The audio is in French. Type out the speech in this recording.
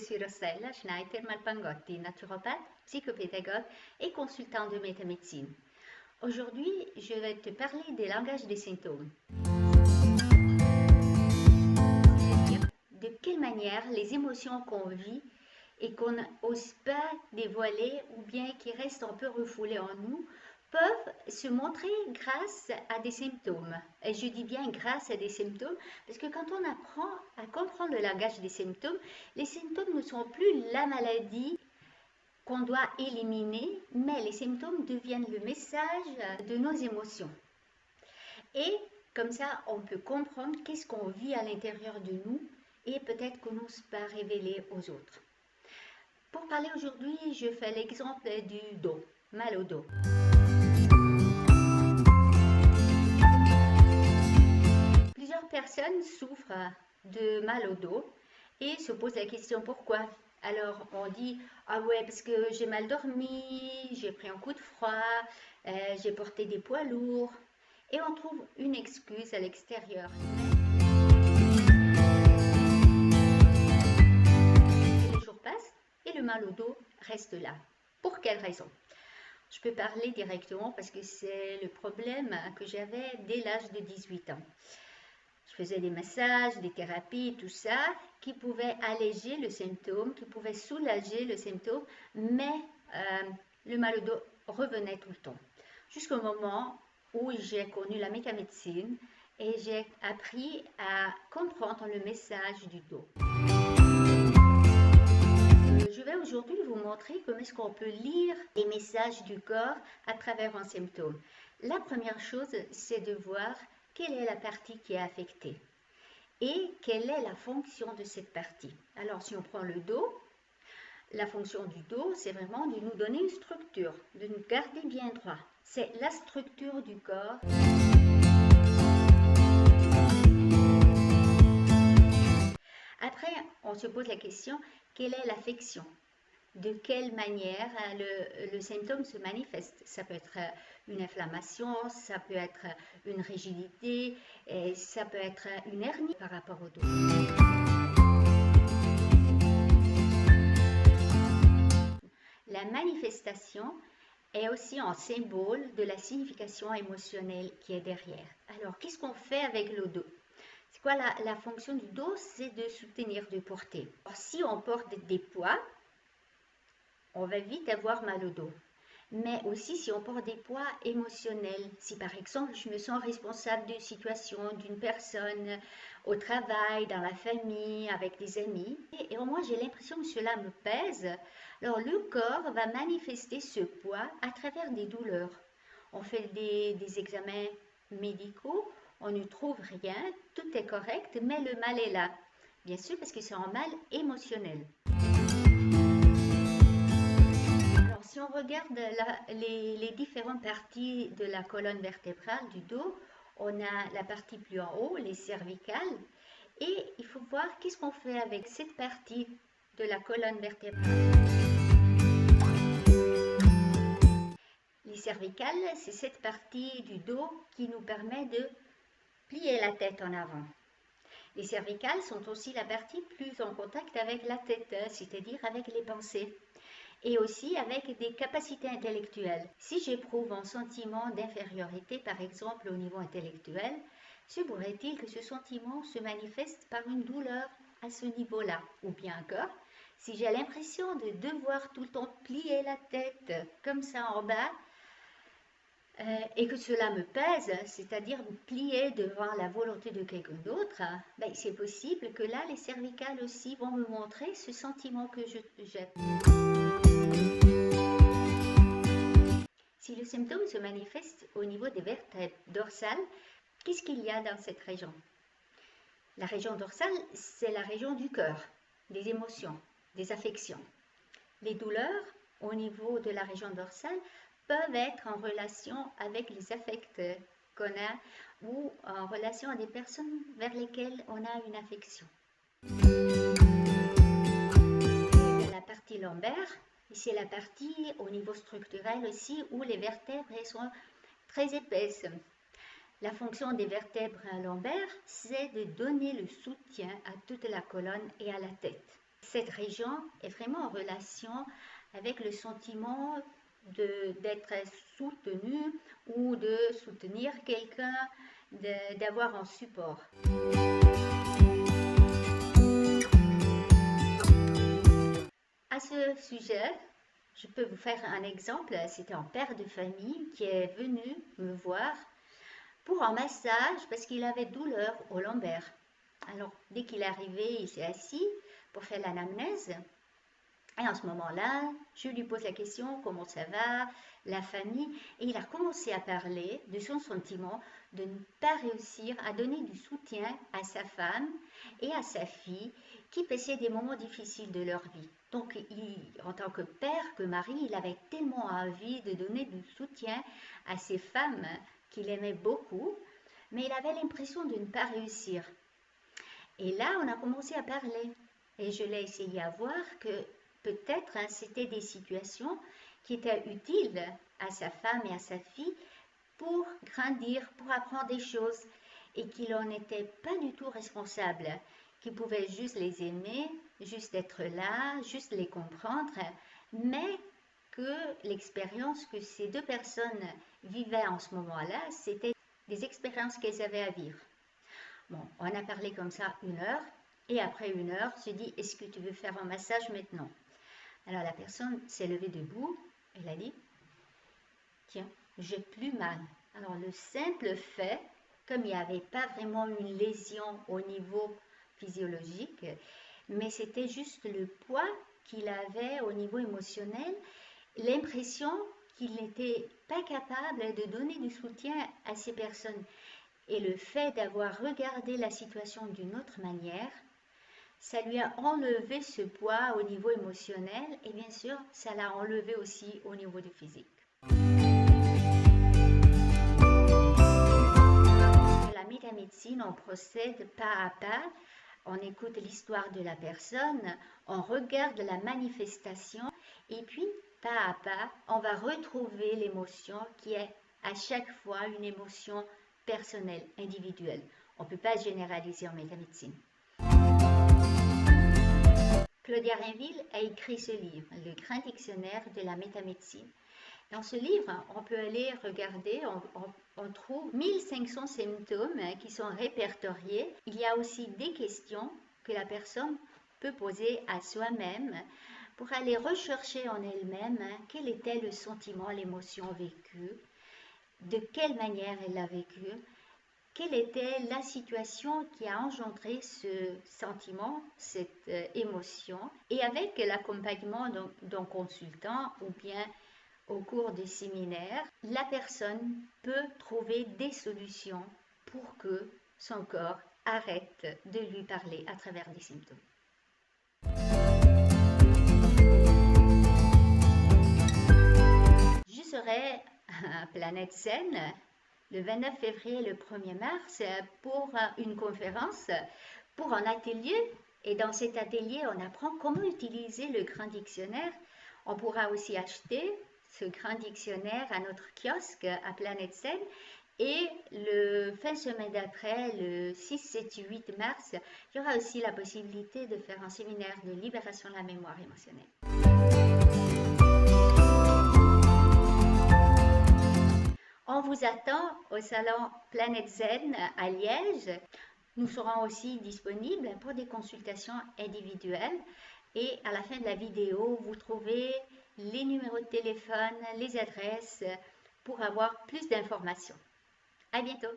suis Rossella Schneider-Malpangotti, naturopathe, psychopédagogue et consultante de métamédecine. Aujourd'hui, je vais te parler des langages des symptômes. C'est-à-dire de quelle manière les émotions qu'on vit et qu'on n'ose pas dévoiler ou bien qui restent un peu refoulées en nous peuvent se montrer grâce à des symptômes. Et je dis bien grâce à des symptômes parce que quand on apprend à comprendre le langage des symptômes, les symptômes ne sont plus la maladie qu'on doit éliminer, mais les symptômes deviennent le message de nos émotions. Et comme ça, on peut comprendre qu'est-ce qu'on vit à l'intérieur de nous et peut-être qu'on n'ose pas révéler aux autres. Pour parler aujourd'hui, je fais l'exemple du dos, mal au dos. Plusieurs personnes souffrent de mal au dos et se posent la question pourquoi. Alors on dit ah ouais parce que j'ai mal dormi, j'ai pris un coup de froid, j'ai porté des poids lourds et on trouve une excuse à l'extérieur. Les jours passent et le mal au dos reste là. Pour quelle raison? Je peux parler directement parce que c'est le problème que j'avais dès l'âge de 18 ans. Je faisais des massages, des thérapies, tout ça, qui pouvaient alléger le symptôme, qui pouvaient soulager le symptôme, mais le mal au dos revenait tout le temps. Jusqu'au moment où j'ai connu la métamédecine et j'ai appris à comprendre le message du dos. Je vais aujourd'hui vous montrer comment est-ce qu'on peut lire les messages du corps à travers un symptôme. La première chose, c'est de voir quelle est la partie qui est affectée et quelle est la fonction de cette partie. Alors, si on prend le dos, la fonction du dos, c'est vraiment de nous donner une structure, de nous garder bien droit. C'est la structure du corps. Après, on se pose la question, quelle est l'affection? De quelle manière le symptôme se manifeste? Ça peut être une inflammation, ça peut être une rigidité, et ça peut être une hernie par rapport au dos. La manifestation est aussi un symbole de la signification émotionnelle qui est derrière. Alors, qu'est-ce qu'on fait avec le dos? C'est quoi la fonction du dos? C'est de soutenir, de porter. Alors, si on porte des poids, on va vite avoir mal au dos. Mais aussi si on porte des poids émotionnels. Si par exemple je me sens responsable d'une situation, d'une personne au travail, dans la famille, avec des amis, et moi j'ai l'impression que cela me pèse, alors le corps va manifester ce poids à travers des douleurs. On fait des examens médicaux, on ne trouve rien, tout est correct, mais le mal est là. Bien sûr parce que c'est un mal émotionnel. Si on regarde les différentes parties de la colonne vertébrale du dos, on a la partie plus en haut, les cervicales, et il faut voir qu'est-ce qu'on fait avec cette partie de la colonne vertébrale. Les cervicales, c'est cette partie du dos qui nous permet de plier la tête en avant. Les cervicales sont aussi la partie plus en contact avec la tête, c'est-à-dire avec les pensées. Et aussi avec des capacités intellectuelles. Si j'éprouve un sentiment d'infériorité, par exemple au niveau intellectuel, se pourrait-il que ce sentiment se manifeste par une douleur à ce niveau-là? Ou bien encore, si j'ai l'impression de devoir tout le temps plier la tête comme ça en bas, et que cela me pèse, c'est-à-dire me plier devant la volonté de quelqu'un d'autre, ben, c'est possible que là, les cervicales aussi vont me montrer ce sentiment que j'ai. Si le symptôme se manifeste au niveau des vertèbres dorsales, qu'est-ce qu'il y a dans cette région? La région dorsale, c'est la région du cœur, des émotions, des affections. Les douleurs au niveau de la région dorsale peuvent être en relation avec les affects qu'on a ou en relation à des personnes vers lesquelles on a une affection. La partie lombaire, c'est la partie au niveau structurel aussi où les vertèbres sont très épaisses. La fonction des vertèbres lombaires, c'est de donner le soutien à toute la colonne et à la tête. Cette région est vraiment en relation avec le sentiment d'être soutenu ou de soutenir quelqu'un, d'avoir un support. À ce sujet, je peux vous faire un exemple. C'était un père de famille qui est venu me voir pour un massage parce qu'il avait douleur au lombaire. Alors, dès qu'il est arrivé, il s'est assis pour faire l'anamnèse. Et en ce moment-là, je lui pose la question, comment ça va, la famille, et il a commencé à parler de son sentiment de ne pas réussir à donner du soutien à sa femme et à sa fille qui passaient des moments difficiles de leur vie. Donc, en tant que père, que mari, il avait tellement envie de donner du soutien à ces femmes qu'il aimait beaucoup, mais il avait l'impression de ne pas réussir. Et là, on a commencé à parler. Et je l'ai essayé à voir que peut-être c'était des situations qui étaient utiles à sa femme et à sa fille pour grandir, pour apprendre des choses et qu'il n'en était pas du tout responsable, qu'il pouvait juste les aimer, juste être là, juste les comprendre, mais que l'expérience que ces deux personnes vivaient en ce moment-là, c'était des expériences qu'elles avaient à vivre. Bon, on a parlé comme ça 1 heure et après 1 heure, je dis, est-ce que tu veux faire un massage maintenant? Alors la personne s'est levée debout, elle a dit, tiens, j'ai plus mal. Alors le simple fait, comme il n'y avait pas vraiment une lésion au niveau physiologique, mais c'était juste le poids qu'il avait au niveau émotionnel, l'impression qu'il n'était pas capable de donner du soutien à ces personnes. Et le fait d'avoir regardé la situation d'une autre manière, ça lui a enlevé ce poids au niveau émotionnel et bien sûr, ça l'a enlevé aussi au niveau du physique. La métamédecine, on procède pas à pas, on écoute l'histoire de la personne, on regarde la manifestation et puis pas à pas, on va retrouver l'émotion qui est à chaque fois une émotion personnelle, individuelle. On ne peut pas généraliser en métamédecine. Claudia Rainville a écrit ce livre, Le Grand Dictionnaire de la métamédecine. Dans ce livre, on peut aller regarder, on trouve 1500 symptômes qui sont répertoriés. Il y a aussi des questions que la personne peut poser à soi-même pour aller rechercher en elle-même quel était le sentiment, l'émotion vécue, de quelle manière elle l'a vécu, quelle était la situation qui a engendré ce sentiment, cette émotion, et avec l'accompagnement d'un consultant ou bien au cours du séminaire, la personne peut trouver des solutions pour que son corps arrête de lui parler à travers des symptômes. Je serai à Planète Zen le 29 février et le 1er mars pour une conférence, pour un atelier. Et dans cet atelier, on apprend comment utiliser le grand dictionnaire. On pourra aussi acheter ce grand dictionnaire à notre kiosque à Planète Zen. Et le fin semaine d'après, le 6, 7, 8 mars, il y aura aussi la possibilité de faire un séminaire de libération de la mémoire émotionnelle. On vous attend au salon Planète Zen à Liège. Nous serons aussi disponibles pour des consultations individuelles. Et à la fin de la vidéo, vous trouvez les numéros de téléphone, les adresses pour avoir plus d'informations. À bientôt!